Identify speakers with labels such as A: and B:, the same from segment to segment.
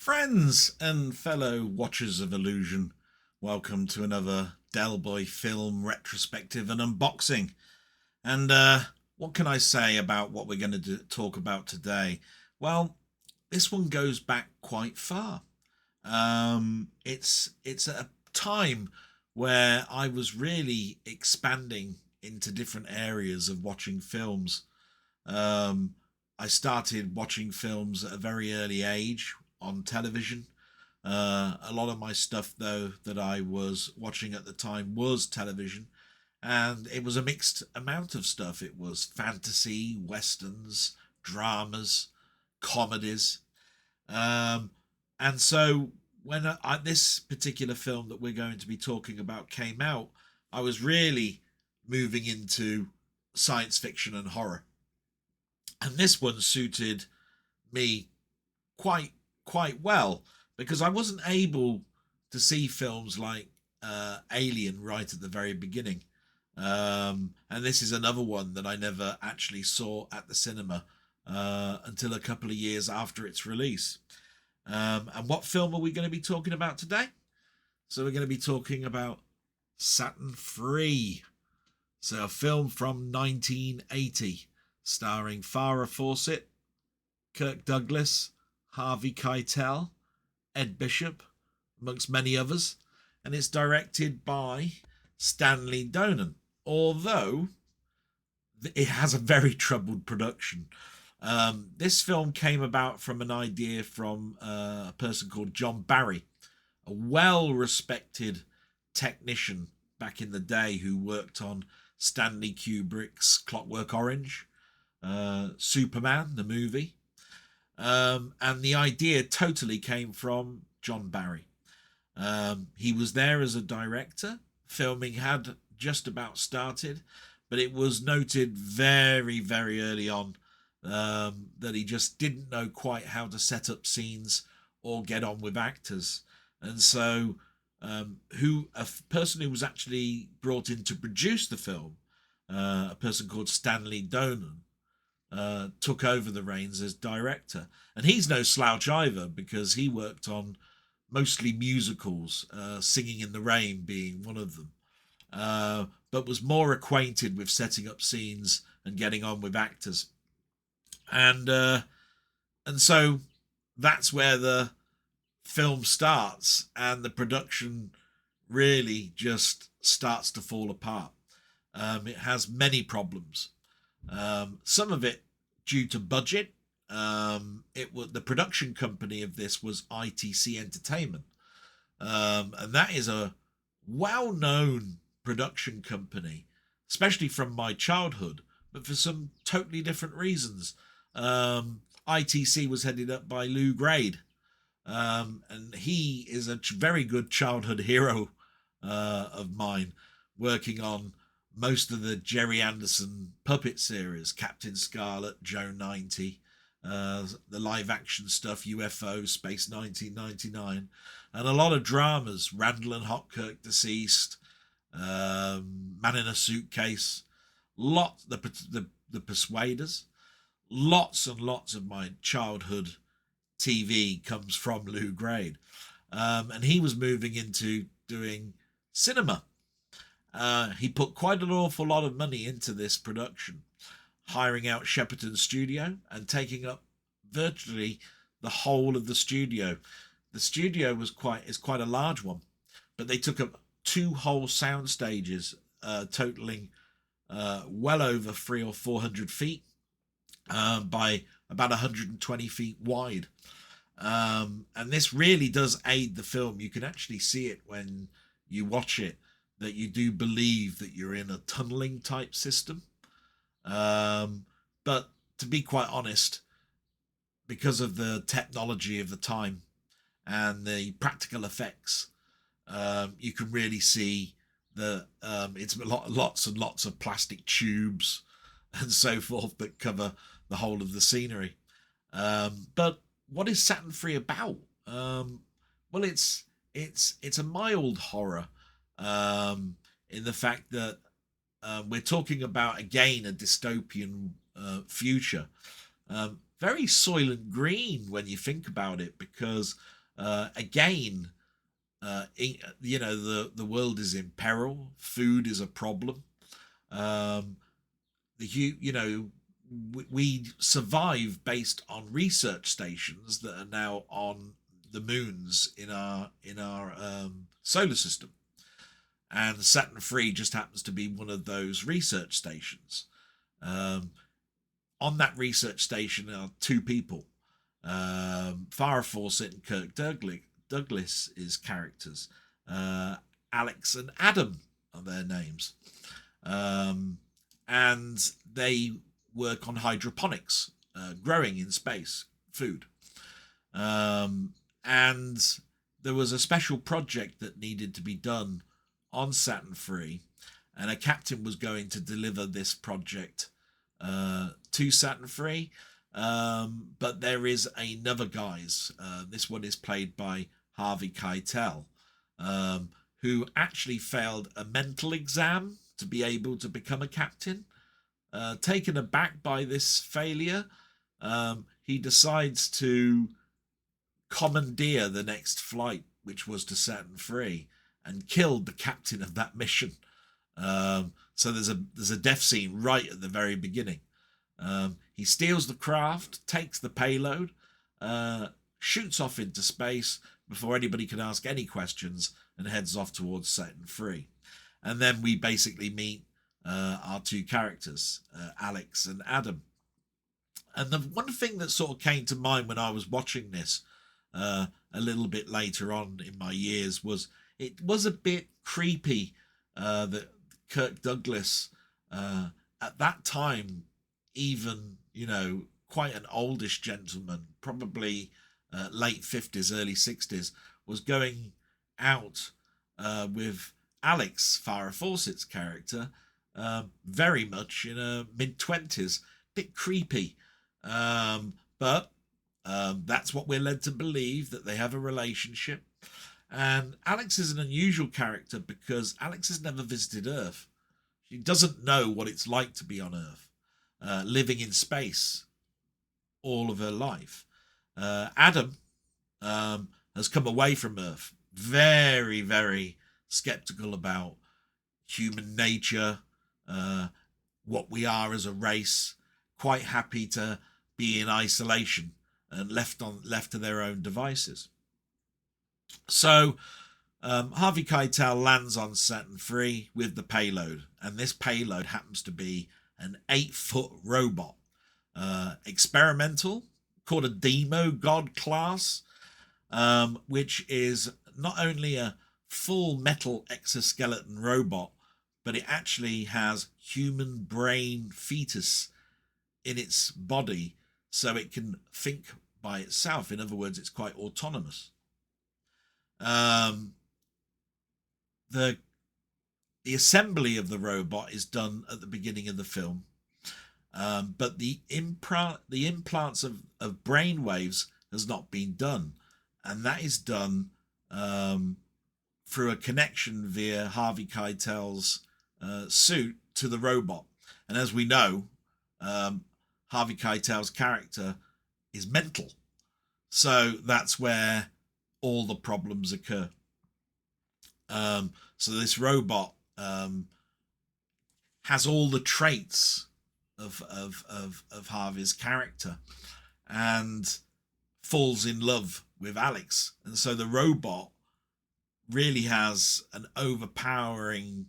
A: Friends and fellow watchers of Illusion, welcome to another Delboy film retrospective and unboxing. And what can I say about what we're going to talk about today? Well, this one goes back quite far. It's a time where I was really expanding into different areas of watching films. I started watching films at a very early age on television. A lot of my stuff, though, that I was watching at the time was television, and it was a mixed amount of stuff. It was fantasy, westerns, dramas, comedies. And so when this particular film that we're going to be talking about came out, I was really moving into science fiction and horror. And this one suited me quite well because I wasn't able to see films like Alien right at the very beginning. And this is another one that I never actually saw at the cinema until a couple of years after its release. And what film are we going to be talking about today? So we're going to be talking about Saturn 3. So a film from 1980 starring Farrah Fawcett, Kirk Douglas, Harvey Keitel, Ed Bishop, amongst many others, and it's directed by Stanley Donen, although it has a very troubled production. This film came about from an idea from a person called John Barry, a well-respected technician back in the day who worked on Stanley Kubrick's Clockwork Orange, Superman, the movie. And the idea totally came from John Barry. He was there as a director. Filming had just about started, but it was noted very, very early on that he just didn't know quite how to set up scenes or get on with actors. And so a person who was actually brought in to produce the film, a person called Stanley Donen, took over the reins as director. And he's no slouch either, because he worked on mostly musicals, Singing in the Rain being one of them, but was more acquainted with setting up scenes and getting on with actors. And so that's where the film starts, and the production really just starts to fall apart. It has many problems. Some of it due to budget. The production company of this was ITC Entertainment, and that is a well-known production company, especially from my childhood, but for some totally different reasons. ITC was headed up by Lou Grade, and he is a very good childhood hero of mine, working on most of the Jerry Anderson puppet series, Captain Scarlet, Joe 90, the live action stuff, UFO, Space 1999, and a lot of dramas, Randall and Hopkirk Deceased, Man in a Suitcase, the Persuaders. Lots and lots of my childhood TV comes from Lou Grade. And he was moving into doing cinema. He put quite an awful lot of money into this production, hiring out Shepperton Studio and taking up virtually the whole of the studio. The studio is quite a large one, but they took up 2 whole sound stages, totaling well over 300 or 400 feet by about 120 feet wide. And this really does aid the film. You can actually see it when you watch it, that you do believe that you're in a tunneling type system. But to be quite honest, because of the technology of the time and the practical effects, you can really see that it's lots and lots of plastic tubes and so forth that cover the whole of the scenery. But what is Saturn 3 about? Well, it's a mild horror, in the fact that we're talking about, again, a dystopian future. very Soylent Green when you think about it, because again, the world is in peril. Food is a problem. We survive based on research stations that are now on the moons in our solar system, and Saturn III just happens to be one of those research stations. On that research station are two people, Farrah, Fawcett, and Kirk Douglas is characters. Alex and Adam are their names. And they work on hydroponics, growing in space food. And there was a special project that needed to be done on Saturn III, and a captain was going to deliver this project to Saturn III. But there is another guise. This one is played by Harvey Keitel, who actually failed a mental exam to be able to become a captain. Taken aback by this failure, he decides to commandeer the next flight, which was to Saturn III, and killed the captain of that mission. So there's a death scene right at the very beginning. He steals the craft, takes the payload, shoots off into space before anybody can ask any questions, and heads off towards Saturn III. And then we basically meet our two characters, Alex and Adam. And the one thing that sort of came to mind when I was watching this a little bit later on in my years was it was a bit creepy that Kirk Douglas, at that time, even, quite an oldish gentleman, probably late 50s, early 60s, was going out with Alex, Farrah Fawcett's character, very much in her mid-20s. Bit creepy. But that's what we're led to believe, that they have a relationship. And Alex is an unusual character because Alex has never visited Earth. She doesn't know what it's like to be on Earth, living in space all of her life. Adam has come away from Earth, very, very skeptical about human nature, what we are as a race, quite happy to be in isolation and left to their own devices. So Harvey Keitel lands on Saturn III with the payload, and this payload happens to be an 8-foot robot, experimental, called a Demo God class, which is not only a full metal exoskeleton robot, but it actually has human brain fetus in its body, so it can think by itself. In other words, it's quite autonomous. The assembly of the robot is done at the beginning of the film, but the implants of brain waves has not been done, and that is done through a connection via Harvey Keitel's suit to the robot. And as we know, Harvey Keitel's character is mental, so that's where all the problems occur. So this robot has all the traits of Harvey's character and falls in love with Alex, and so the robot really has an overpowering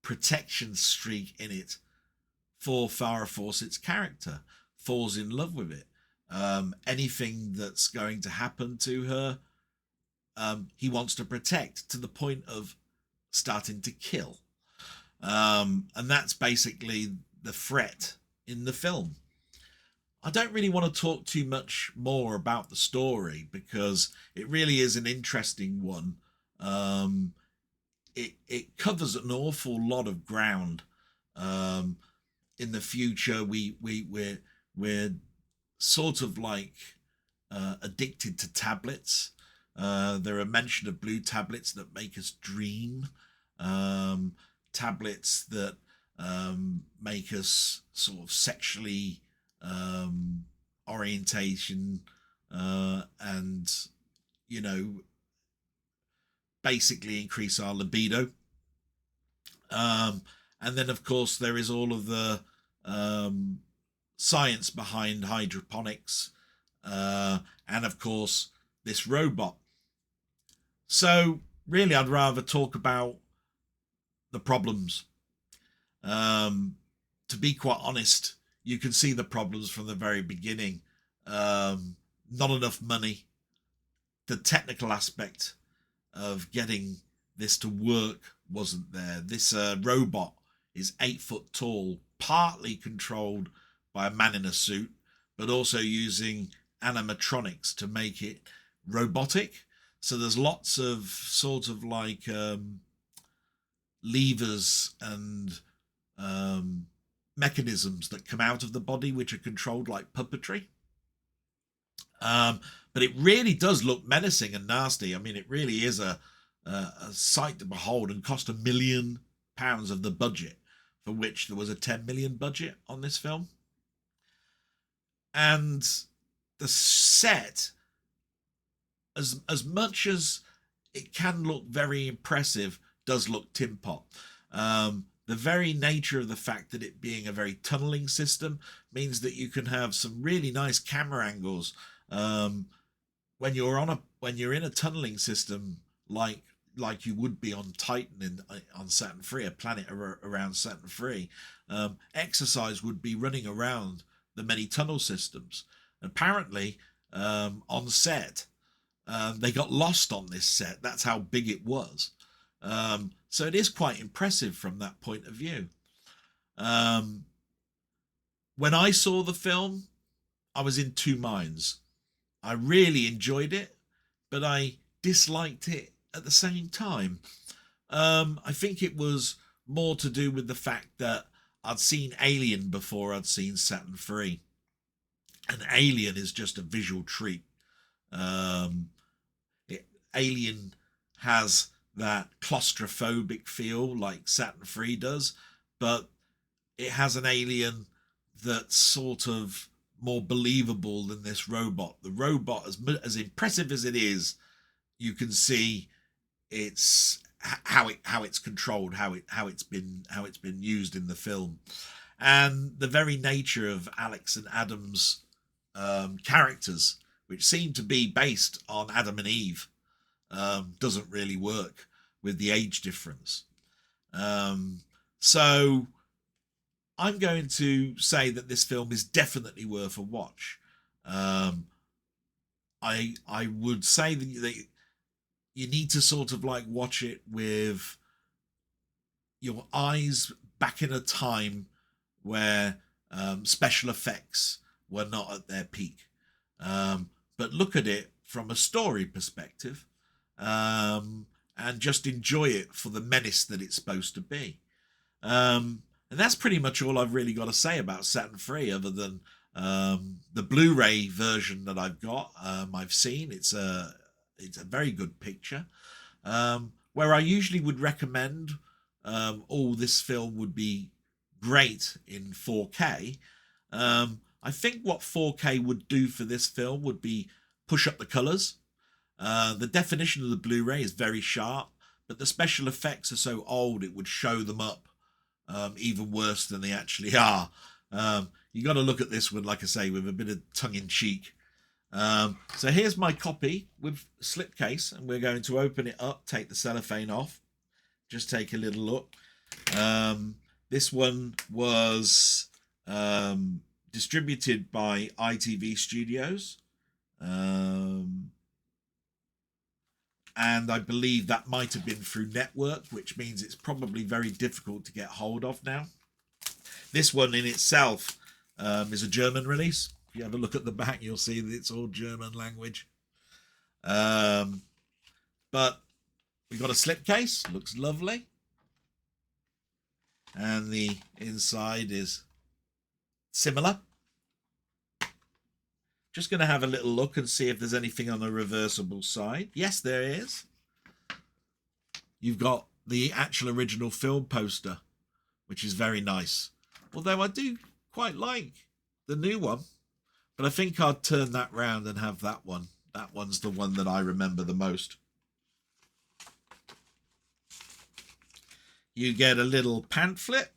A: protection streak in it for Farrah Fawcett's character, falls in love with it. Anything that's going to happen to her, he wants to protect, to the point of starting to kill. And that's basically the threat in the film. I don't really want to talk too much more about the story because it really is an interesting one. It covers an awful lot of ground. In the future, we're sort of like addicted to tablets. There are mention of blue tablets that make us dream, tablets that make us sort of sexually orientation, and, you know, basically increase our libido. And then, of course, there is all of the science behind hydroponics, and, of course, this robot. So, really, I'd rather talk about the problems. To be quite honest, you can see the problems from the very beginning. Not enough money. The technical aspect of getting this to work wasn't there. This robot is 8 foot tall, partly controlled by a man in a suit, but also using animatronics to make it robotic. So there's lots of sort of like levers and mechanisms that come out of the body which are controlled like puppetry. But it really does look menacing and nasty. I mean, it really is a sight to behold, and cost £1 million of the budget, for which there was a 10 million budget on this film. And the set, as much as it can look very impressive, does look tin pot. The very nature of the fact that it being a very tunneling system means that you can have some really nice camera angles when you're in a tunneling system, like you would be on Titan on Saturn III, a planet around Saturn III. Exercise would be running around the many tunnel systems. Apparently, on set, they got lost on this set. That's how big it was. So it is quite impressive from that point of view. When I saw the film, I was in two minds. I really enjoyed it, but I disliked it at the same time. I think it was more to do with the fact that I'd seen Alien before I'd seen Saturn III. And Alien is just a visual treat. Alien has that claustrophobic feel like Saturn III does, but it has an alien that's sort of more believable than this robot. The robot, as impressive as it is, you can see it's how it's controlled, how it's been used in the film, and the very nature of Alex and Adam's characters, which seem to be based on Adam and Eve, doesn't really work with the age difference. So I'm going to say that this film is definitely worth a watch. I would say that you need to sort of like watch it with your eyes back in a time where special effects were not at their peak. But look at it from a story perspective, and just enjoy it for the menace that it's supposed to be. And that's pretty much all I've really got to say about Saturn III, other than the Blu-ray version that I've got. I've seen it's a very good picture. Where I usually would recommend, this film would be great in 4K. I think what 4K would do for this film would be push up the colors. The definition of the Blu-ray is very sharp, but the special effects are so old it would show them up even worse than they actually are. You got to look at this one, like I say, with a bit of tongue-in-cheek. So here's my copy with slipcase, and we're going to open it up, take the cellophane off, just take a little look. This one was distributed by ITV Studios, and I believe that might have been through Network, which means it's probably very difficult to get hold of now. This one in itself is a German release. If you have a look at the back, you'll see that it's all German language. But we've got a slipcase, looks lovely. And the inside is similar. Just going to have a little look and see if there's anything on the reversible side. Yes, there is. You've got the actual original film poster, which is very nice. Although I do quite like the new one. But I think I'd turn that round and have that one. That one's the one that I remember the most. You get a little pamphlet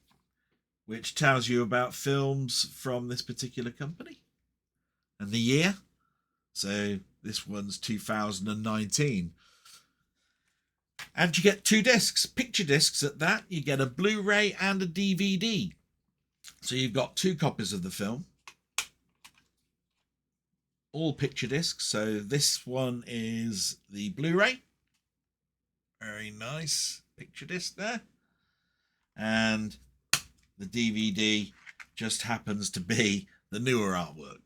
A: which tells you about films from this particular company and the year. So this one's 2019. And you get 2 discs, picture discs at that. You get a Blu-ray and a DVD. So you've got 2 copies of the film. All picture discs. So this one is the Blu-ray. Very nice picture disc there. And the DVD just happens to be the newer artwork.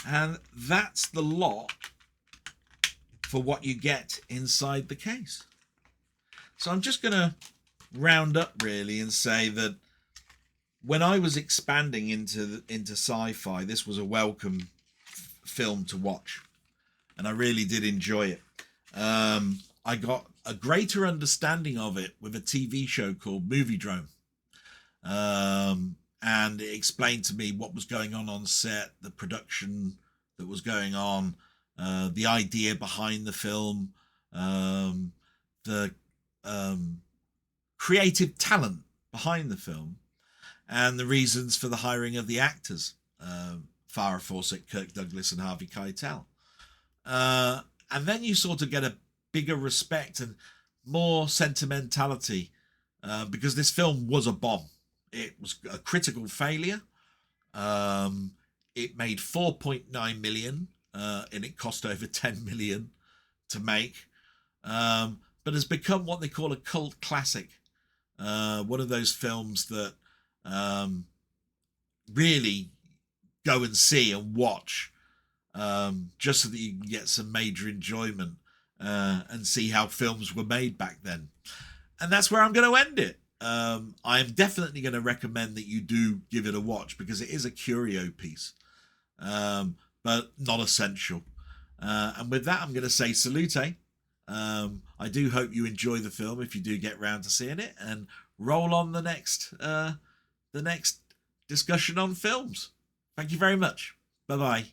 A: And that's the lot for what you get inside the case. So I'm just going to round up really and say that when I was expanding into sci-fi, this was a welcome film to watch, and I really did enjoy it. I got a greater understanding of it with a TV show called Movie Drone. And it explained to me what was going on set, the production that was going on, the idea behind the film, the creative talent behind the film, and the reasons for the hiring of the actors, Farrah, Fawcett, Kirk Douglas and Harvey Keitel. And then you sort of get a bigger respect and more sentimentality, because this film was a bomb. It was a critical failure. It made 4.9 million, and it cost over 10 million to make. But has become what they call a cult classic. One of those films that really go and see and watch, just so that you can get some major enjoyment and see how films were made back then. And that's where I'm going to end it. I am definitely going to recommend that you do give it a watch, because it is a curio piece, but not essential. And with that, I'm going to say salute. I do hope you enjoy the film if you do get round to seeing it, and roll on the next discussion on films. Thank you very much. Bye-bye.